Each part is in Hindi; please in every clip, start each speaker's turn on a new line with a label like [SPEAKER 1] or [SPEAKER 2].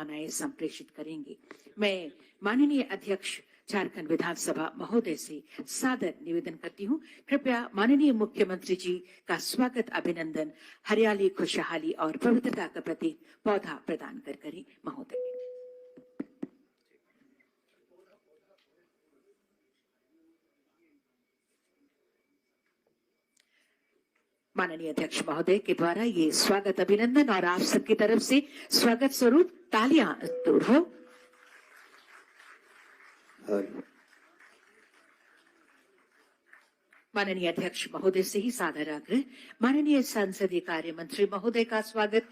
[SPEAKER 1] भावनाएं संप्रेषित करेंगे। मैं माननीय अध्यक्ष झारखंड विधानसभा महोदय से सादर निवेदन करती हूँ, कृपया माननीय मुख्यमंत्री जी का स्वागत अभिनंदन हरियाली, खुशहाली और पवित्रता का प्रतीक पौधा प्रदान कर करें। महोदय। माननीय अध्यक्ष महोदय के द्वारा ये स्वागत अभिनंदन और आप सबकी तरफ से स्वागत स्वरूप तालियां हो। माननीय अध्यक्ष महोदय से ही सादर आग्रह, माननीय संसदीय कार्य मंत्री महोदय का स्वागत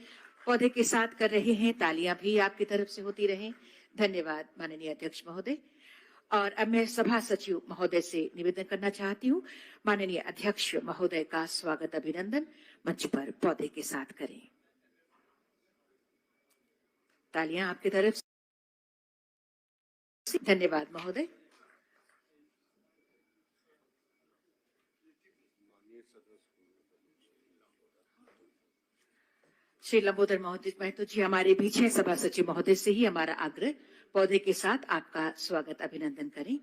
[SPEAKER 1] पौधे के साथ कर रहे हैं। तालियां भी आपकी तरफ से होती रहें। धन्यवाद माननीय अध्यक्ष महोदय। और अब मैं सभा सचिव महोदय से निवेदन करना चाहती हूँ, माननीय अध्यक्ष महोदय का स्वागत अभिनंदन मंच पर पौधे के साथ करें। तालियां आपकी तरफ से। धन्यवाद महोदय। श्री लंबोदर महतो जी हमारे बीच है। सभा सचिव महोदय से ही हमारा आग्रह, पौधे के साथ आपका स्वागत अभिनंदन करें।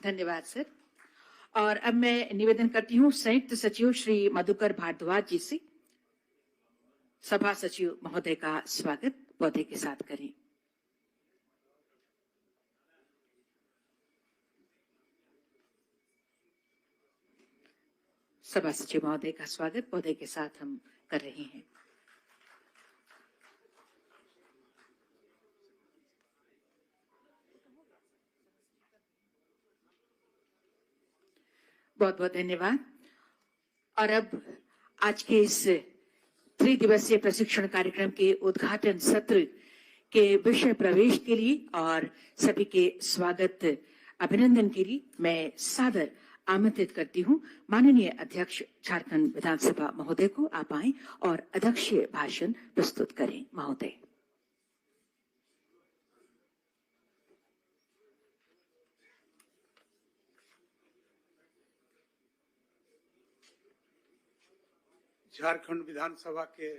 [SPEAKER 1] धन्यवाद सर। और अब मैं निवेदन करती हूँ संयुक्त सचिव श्री मधुकर भारद्वाज जी से, सभा सचिव महोदय का स्वागत पौधे के साथ करें। सभा सचिव महोदय का स्वागत पौधे के साथ हम कर रहे हैं। बहुत बहुत धन्यवाद। और अब आज के इस त्रिदिवसीय प्रशिक्षण कार्यक्रम के उद्घाटन सत्र के विषय प्रवेश के लिए और सभी के स्वागत अभिनंदन के लिए मैं सादर आमंत्रित करती हूँ माननीय अध्यक्ष झारखंड विधानसभा महोदय को। आप आए और अध्यक्षीय भाषण प्रस्तुत करें। महोदय।
[SPEAKER 2] झारखंड विधानसभा के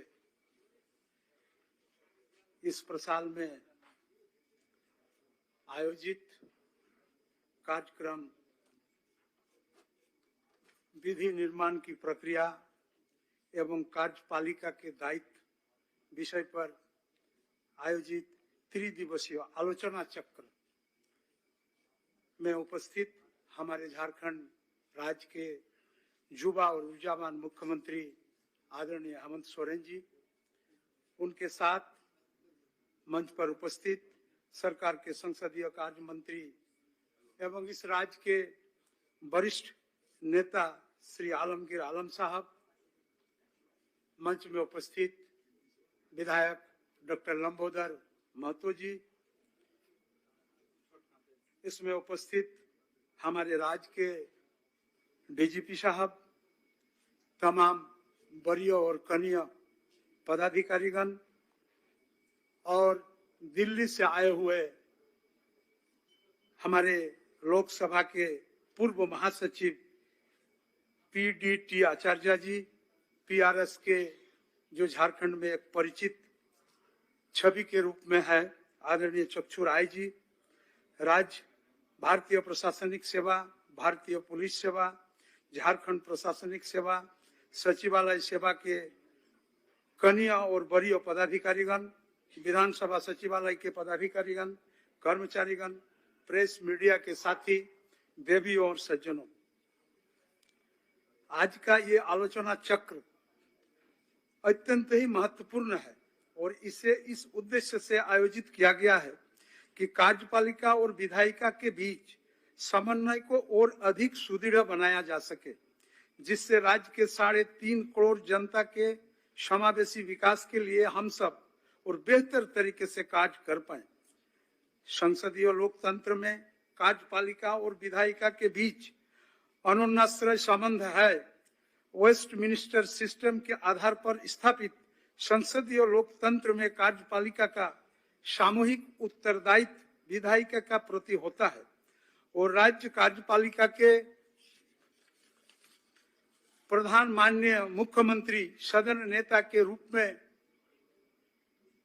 [SPEAKER 2] इस प्रसाल में आयोजित कार्यक्रम विधि निर्माण की प्रक्रिया एवं कार्यपालिका के दायित्व विषय पर आयोजित त्रिदिवसीय आलोचना चक्र में उपस्थित हमारे झारखंड राज्य के युवा और ऊर्जावान मुख्यमंत्री आदरणीय हेमंत सोरेन जी, उनके साथ मंच पर उपस्थित सरकार के संसदीय कार्य मंत्री एवं इस राज्य के वरिष्ठ नेता श्री आलमगीर आलम साहब, मंच में उपस्थित विधायक डॉक्टर लंबोदर महतो जी, इसमें उपस्थित हमारे राज्य के डीजीपी साहब, तमाम वरीय और कनीय पदाधिकारीगण और दिल्ली से आए हुए हमारे लोकसभा के पूर्व महासचिव पीडीटी आचार्य जी, पीआरएस के जो झारखंड में एक परिचित छवि के रूप में है, आदरणीय चक्षु राय जी, राज्य भारतीय प्रशासनिक सेवा, भारतीय पुलिस सेवा, झारखंड प्रशासनिक सेवा, सचिवालय सेवा के कनीय और वरीय पदाधिकारीगण, विधानसभा सचिवालय के पदाधिकारीगण, कर्मचारीगण, प्रेस मीडिया के साथी, देवियों और सज्जनों, आज का ये आलोचना चक्र अत्यंत ही महत्वपूर्ण है और इसे इस उद्देश्य से आयोजित किया गया है कि कार्यपालिका और विधायिका के बीच समन्वय को और अधिक सुदृढ़ बनाया जा सके, जिससे राज्य के 3.5 करोड़ जनता के समावेशी विकास के लिए हम सब और बेहतर तरीके से कार्य कर पाए। संसदीय लोकतंत्र में कार्यपालिका और विधायिका के बीच अनन्याश्रय संबंध है। वेस्टमिनिस्टर सिस्टम के आधार पर स्थापित संसदीय लोकतंत्र में कार्यपालिका का सामूहिक उत्तरदायित्व विधायिका का प्रति होता है और राज्य कार्यपालिका के प्रधान माननीय मुख्यमंत्री सदन नेता के रूप में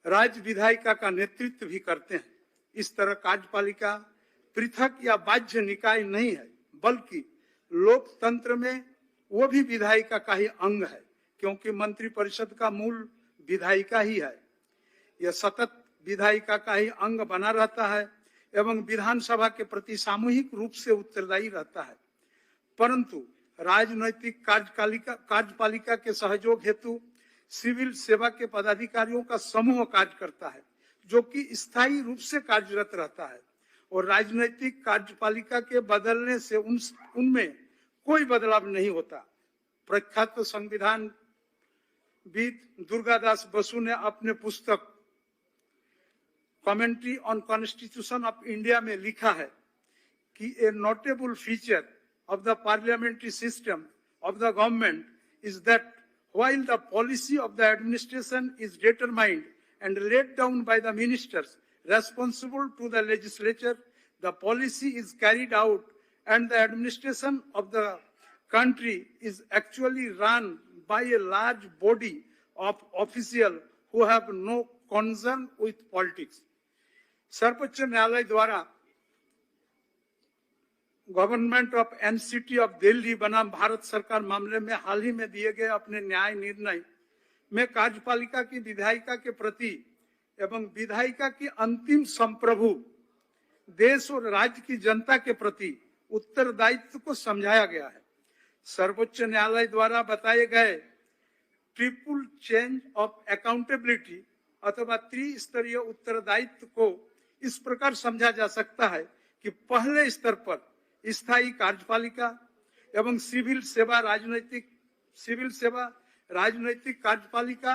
[SPEAKER 2] राज्य विधायिका का नेतृत्व भी करते हैं। इस तरह कार्यपालिका पृथक या बाह्य निकाय नहीं है, बल्कि लोकतंत्र में वो भी विधायिका का ही अंग है, क्योंकि मंत्रिपरिषद का मूल विधायिका ही है। यह सतत विधायिका का ही अंग बना रहता है एवं विधानसभा के प्रति सामूहिक रूप से उत्तरदायी रहता है। परंतु राजनैतिक कार्यपालिका के सहयोग हेतु सिविल सेवा के पदाधिकारियों का समूह कार्य करता है, जो कि स्थायी रूप से कार्यरत रहता है, और राजनैतिक कार्यपालिका के बदलने से उनमें कोई बदलाव नहीं होता। प्रख्यात संविधानविद दुर्गादास बसु ने अपने पुस्तक commentary on constitution of India में लिखा है कि a notable feature of the parliamentary system of the government is that while the policy of the administration is determined and laid down by the ministers responsible to the legislature, the policy is carried out and the administration of the country is actually run by a large body of officials who have no concern with politics. सर्वोच्च न्यायालय द्वारा government of NCT of Delhi बनाम भारत सरकार मामले में हाल ही में दिए गए अपने न्याय निर्णय में कार्यपालिका की विधायिका के प्रति एवं विधायिका की अंतिम संप्रभु देश और राज्य की जनता के प्रति उत्तरदायित्व को समझाया गया है। सर्वोच्च न्यायालय द्वारा बताए गए ट्रिपल चेंज ऑफ अकाउंटेबिलिटी अथवा त्रिस्तरीय उत्तरदायित्व को इस प्रकार समझा जा सकता है कि पहले स्तर पर स्थायी कार्यपालिका एवं सिविल सेवा राजनैतिक कार्यपालिका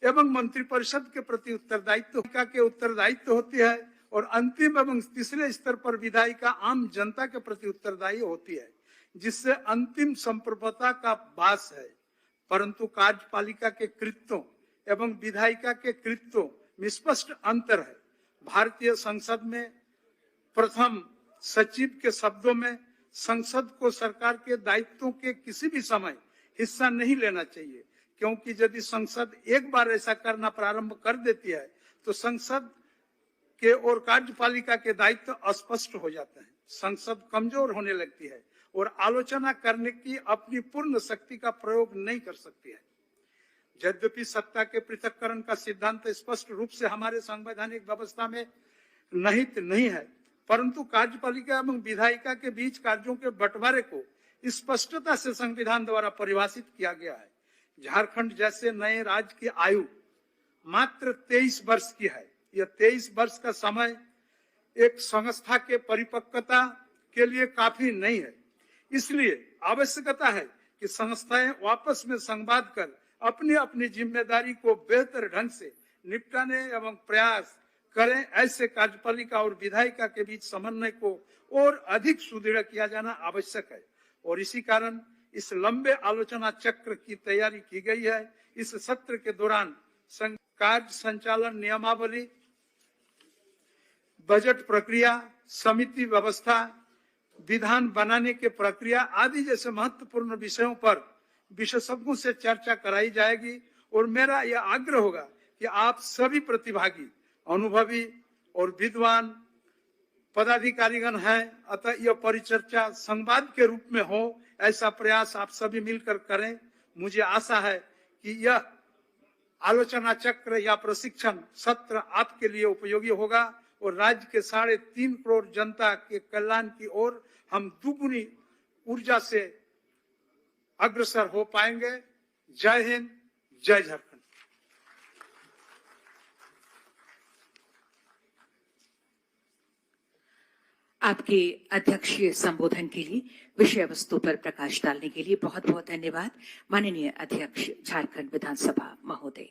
[SPEAKER 2] एवं मंत्रिपरिषद के प्रति उत्तरदायित्व होती है, और अंतिम एवं तीसरे स्तर पर विधायिका आम जनता के प्रति उत्तरदायी होती है, जिससे अंतिम संप्रभुता का वास है। परंतु कार्यपालिका के कृत्यों एवं विधायिका के कृत्यों में स्पष्ट अंतर है। भारतीय संसद में प्रथम सचिव के शब्दों में संसद को सरकार के दायित्वों के किसी भी समय हिस्सा नहीं लेना चाहिए, क्योंकि यदि संसद एक बार ऐसा करना प्रारंभ कर देती है तो संसद के और कार्यपालिका के दायित्व अस्पष्ट हो जाते हैं। संसद कमजोर होने लगती है और आलोचना करने की अपनी पूर्ण शक्ति का प्रयोग नहीं कर सकती है। यद्यपि सत्ता के पृथक्करण का सिद्धांत स्पष्ट रूप से हमारे संवैधानिक व्यवस्था में निहित नहीं है, परंतु कार्यपालिका एवं विधायिका के बीच कार्यों के बंटवारे को स्पष्टता से संविधान द्वारा परिभाषित किया गया है। झारखंड जैसे नए राज्य की आयु मात्र 23 वर्ष की है। यह 23 वर्ष का समय एक संस्था के परिपक्वता के लिए काफी नहीं है। इसलिए आवश्यकता है कि संस्थाएं आपस में संवाद कर अपनी अपनी जिम्मेदारी को बेहतर ढंग से निपटाने एवं प्रयास करें। ऐसे कार्यपालिका और विधायिका के बीच समन्वय को और अधिक सुदृढ़ किया जाना आवश्यक है, और इसी कारण इस लंबे आलोचना चक्र की तैयारी की गई है। इस सत्र के दौरान कार्य संचालन नियमावली, बजट प्रक्रिया, समिति व्यवस्था, विधान बनाने के प्रक्रिया आदि जैसे महत्वपूर्ण विषयों पर विशेषज्ञों से चर्चा कराई जाएगी, और मेरा यह आग्रह होगा कि आप सभी प्रतिभागी अनुभवी और विद्वान पदाधिकारीगण हैं, अतः यह परिचर्चा संवाद के रूप में हो, ऐसा प्रयास आप सभी मिलकर करें। मुझे आशा है कि यह आलोचना चक्र या प्रशिक्षण सत्र आपके लिए उपयोगी होगा और राज्य के 3.5 करोड़ जनता के कल्याण की ओर हम दुगुनी ऊर्जा से अग्रसर हो पाएंगे। जय हिंद, जय झारखंड।
[SPEAKER 1] आपके अध्यक्षीय संबोधन के लिए, विषय वस्तु पर प्रकाश डालने के लिए बहुत बहुत धन्यवाद माननीय अध्यक्ष झारखंड विधानसभा महोदय।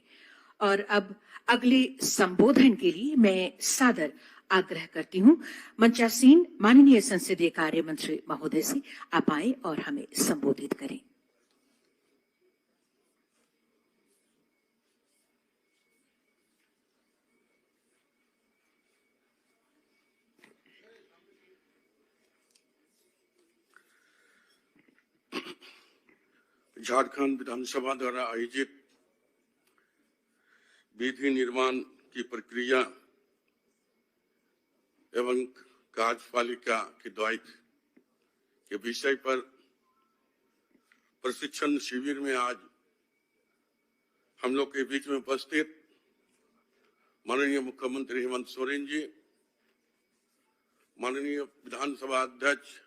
[SPEAKER 1] और अब अगले संबोधन के लिए मैं सादर आग्रह करती हूं मंचासीन माननीय संसदीय कार्य मंत्री महोदय से आप आए और हमें संबोधित करें।
[SPEAKER 3] झारखंड विधानसभा द्वारा आयोजित विधि निर्माण की प्रक्रिया एवं कार्यपालिका के दायित्व के विषय पर प्रशिक्षण शिविर में आज हम लोग के बीच में उपस्थित माननीय मुख्यमंत्री हेमंत सोरेन जी, माननीय विधानसभा अध्यक्ष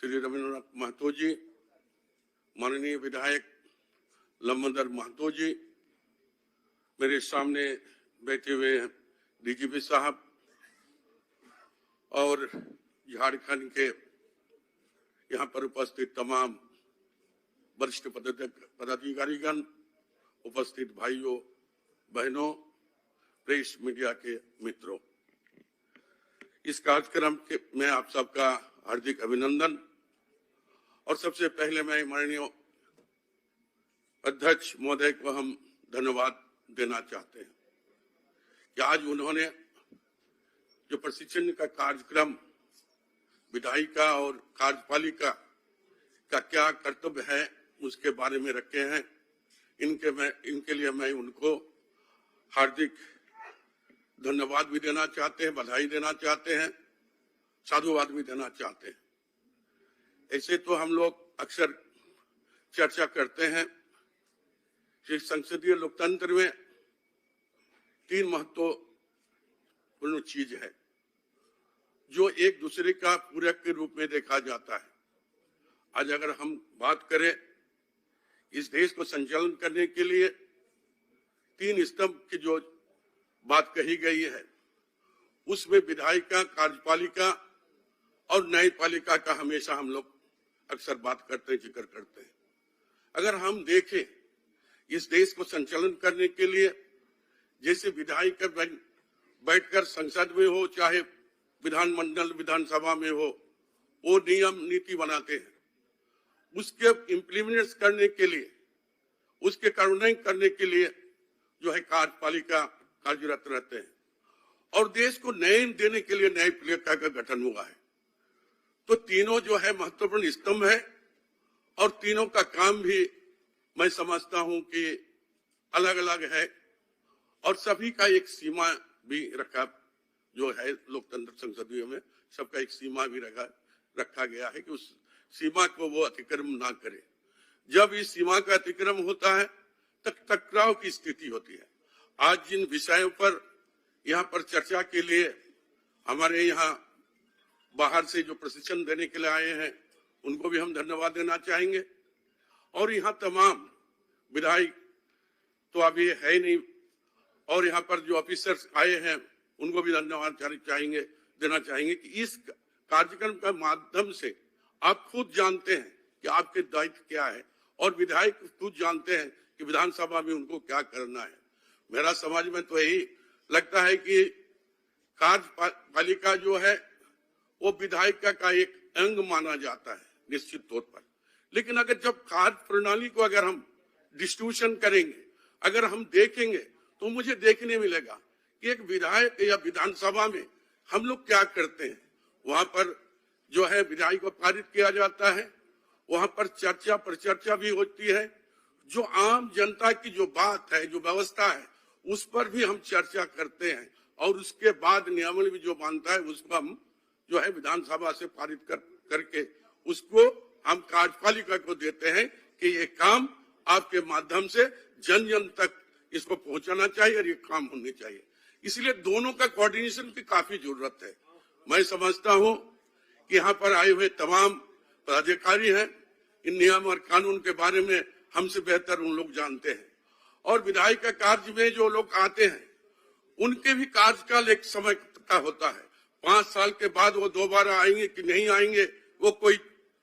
[SPEAKER 3] श्री रविन्द्रनाथ महतो जी, माननीय विधायक लंबोदर महतो जी, मेरे सामने बैठे हुए डीजीपी साहब और झारखंड के यहाँ पर उपस्थित तमाम वरिष्ठ पदाधिकारीगण, उपस्थित भाइयों बहनों, प्रेस मीडिया के मित्रों, इस कार्यक्रम के मैं आप सबका हार्दिक अभिनंदन। और सबसे पहले मैं माननीय अध्यक्ष महोदय को हम धन्यवाद देना चाहते हैं कि आज उन्होंने जो प्रशिक्षण का कार्यक्रम विधायिका और कार्यपालिका का क्या कर्तव्य है उसके बारे में रखे हैं। इनके लिए मैं उनको हार्दिक धन्यवाद भी देना चाहते हैं, बधाई देना चाहते हैं, साधुवाद भी देना चाहते हैं। ऐसे तो हम लोग अक्सर चर्चा करते हैं कि संसदीय लोकतंत्र में 3 महत्वपूर्ण चीज है जो एक दूसरे का पूरक के रूप में देखा जाता है। आज अगर हम बात करें इस देश को संचालन करने के लिए 3 स्तंभ की जो बात कही गई है उसमें विधायिका, कार्यपालिका और न्यायपालिका का हमेशा हम लोग अक्सर बात करते हैं, जिक्र करते हैं। अगर हम देखें इस देश को संचालन करने के लिए जैसे विधायिका बैठकर संसद में हो चाहे विधानमंडल विधानसभा में हो, वो नियम नीति बनाते हैं, उसके इम्प्लीमेंट करने के लिए, उसके कार्यान्वयन करने के लिए जो है कार्यपालिका कार्यरत रहते हैं और देश को न्याय देने के लिए न्यायपालिका का गठन हुआ है। तो तीनों जो है महत्वपूर्ण स्तंभ है और तीनों का काम भी मैं समझता हूं कि अलग अलग है और सभी का एक सीमा भी रखा जो है लोकतंत्र संसदीय में सबका एक सीमा भी रखा गया है कि उस सीमा को वो अतिक्रम ना करे। जब इस सीमा का अतिक्रम होता है तब टकराव की स्थिति होती है। आज जिन विषयों पर यहाँ पर चर्चा के लिए हमारे यहाँ बाहर से जो प्रशिक्षण देने के लिए आए हैं उनको भी हम धन्यवाद देना चाहेंगे और यहाँ तमाम विधायक तो अभी है नहीं और यहाँ पर जो ऑफिसर्स आए हैं उनको भी धन्यवाद देना चाहेंगे कि इस कार्यक्रम के माध्यम से आप खुद जानते हैं कि आपके दायित्व क्या है और विधायक खुद जानते हैं कि विधानसभा में उनको क्या करना है। मेरा समाज में तो यही लगता है कि कार्यपालिका जो है वो विधायिका का एक अंग माना जाता है निश्चित तौर पर, लेकिन अगर जब कार्य प्रणाली को अगर हम डिस्ट्रीब्यूशन करेंगे, अगर हम देखेंगे तो मुझे देखने मिलेगा कि एक विधायक या विधानसभा में हम लोग क्या करते हैं। वहां पर जो है विधायक को पारित किया जाता है, वहां पर चर्चा परिचर्चा भी होती है, जो आम जनता की जो बात है, जो व्यवस्था है, उस पर भी हम चर्चा करते हैं और उसके बाद नियमावली भी जो मानता है उसको हम जो है विधानसभा से पारित करके उसको हम कार्यपालिका को देते हैं कि ये काम आपके माध्यम से जन जन तक इसको पहुंचाना चाहिए और ये काम होने चाहिए। इसलिए दोनों का कोऑर्डिनेशन की काफी जरूरत है। मैं समझता हूं कि यहाँ पर आए हुए तमाम पदाधिकारी हैं, इन नियम और कानून के बारे में हमसे बेहतर उन लोग जानते हैं और विधायक का कार्य में जो लोग आते हैं उनके भी कार्यकाल एक समय का होता है। 5 साल के बाद वो दोबारा आएंगे कि नहीं आएंगे वो कोई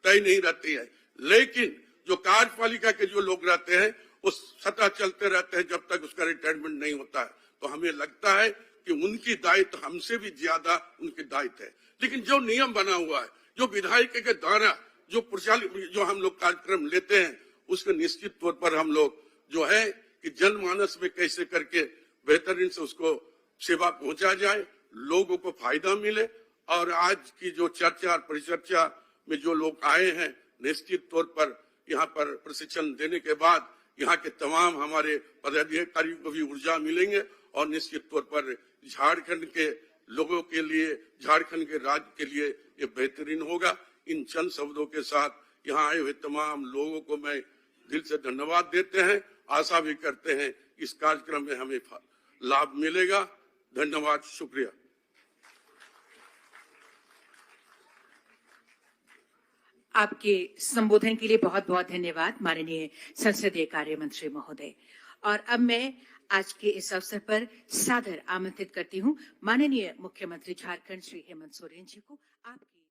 [SPEAKER 3] तय नहीं रहती है, लेकिन जो कार्यपालिका के जो लोग रहते हैं वो सतत चलते रहते हैं जब तक उसका रिटायरमेंट नहीं होता है। तो हमें लगता है कि उनकी दायित्व हमसे भी ज्यादा उनकी दायित्व है। लेकिन जो नियम बना हुआ है, जो विधायक के द्वारा जो हम लोग कार्यक्रम लेते हैं उसके निश्चित तौर पर हम लोग जो है कि जनमानस में कैसे करके बेहतरीन से उसको सेवा पहुंचा जाए, लोगों को फायदा मिले। और आज की जो चर्चा और परिचर्चा में जो लोग आए हैं निश्चित तौर पर यहाँ पर प्रशिक्षण देने के बाद यहाँ के तमाम हमारे पदाधिकारियों को भी ऊर्जा मिलेंगे और निश्चित तौर पर झारखंड के लोगों के लिए, झारखंड के राज्य के लिए ये बेहतरीन होगा। इन चंद शब्दों के साथ यहाँ आए हुए तमाम लोगों को मैं दिल से धन्यवाद देते हैं। आशा भी करते हैं इस कार्यक्रम में हमें लाभ मिलेगा। धन्यवाद, शुक्रिया।
[SPEAKER 1] आपके संबोधन के लिए बहुत बहुत धन्यवाद माननीय संसदीय कार्य मंत्री महोदय। और अब मैं आज के इस अवसर पर सादर आमंत्रित करती हूं माननीय मुख्यमंत्री झारखंड श्री हेमंत सोरेन जी को। आपकी